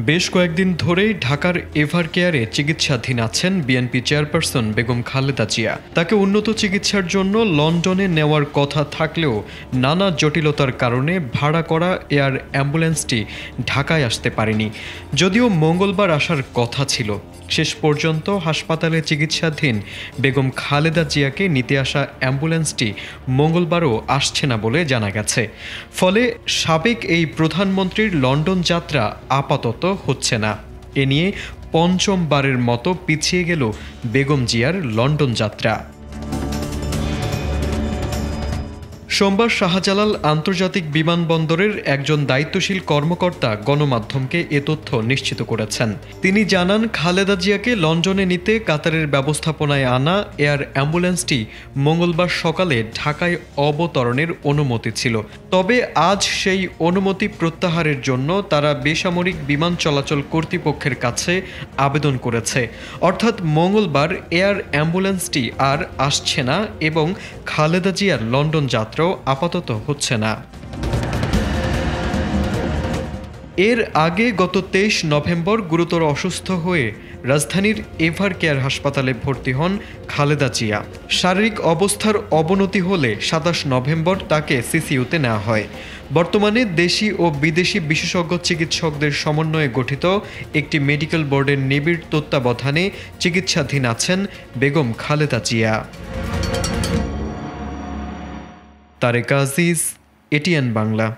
বেশ কয়েকদিন ধরেই ঢাকার এভার কেয়ারে চিকিৎসাধীন আছেন বিএনপি চেয়ারপারসন বেগম খালেদা জিয়া। তাকে উন্নত চিকিৎসার জন্য লন্ডনে নেওয়ার কথা থাকলেও নানা জটিলতার কারণে ভাড়া করা এয়ার অ্যাম্বুলেন্সটি ঢাকায় আসতে পারেনি। যদিও মঙ্গলবার আসার কথা ছিল, শেষ পর্যন্ত হাসপাতালে চিকিৎসাধীন বেগম খালেদা জিয়াকে নিতে আসা অ্যাম্বুলেন্সটি মঙ্গলবারও আসছে না বলে জানা গেছে। ফলে সাবেক এই প্রধানমন্ত্রীর লন্ডন যাত্রা আপাতত হচ্ছে না। এ নিয়ে পঞ্চমবারের মতো পিছিয়ে গেল বেগম জিয়ার লন্ডন যাত্রা। সোমবার শাহজালাল আন্তর্জাতিক বিমানবন্দরের একজন দায়িত্বশীল কর্মকর্তা গণমাধ্যমকে এ তথ্য নিশ্চিত করেছেন। তিনি জানান, খালেদা জিয়াকে লন্ডনে নিতে কাতারের ব্যবস্থাপনায় আনা এয়ার অ্যাম্বুলেন্সটি মঙ্গলবার সকালে ঢাকায় অবতরণের অনুমতি ছিল। তবে আজ সেই অনুমতি প্রত্যাহারের জন্য তারা বেসামরিক বিমান চলাচল কর্তৃপক্ষের কাছে আবেদন করেছে। অর্থাৎ মঙ্গলবার এয়ার অ্যাম্বুলেন্সটি আর আসছে না এবং খালেদা জিয়ার লন্ডন যাত্রা আপাতত হচ্ছে না। এর আগে গত 23 নভেম্বর গুরুতর অসুস্থ হয়ে রাজধানীর এভার কেয়ার হাসপাতালে ভর্তি হন খালেদা জিয়া। শারীরিক অবস্থার অবনতি হলে 27 নভেম্বর তাকে সিসিইউতে নেওয়া হয়। বর্তমানে দেশি ও বিদেশি বিশেষজ্ঞ চিকিৎসকদের সমন্বয়ে গঠিত একটি মেডিকেল বোর্ডের নিবিড় তত্ত্বাবধানে চিকিৎসাধীন আছেন বেগম খালেদা জিয়া। তারেক আজিজ, এটিএন বাংলা।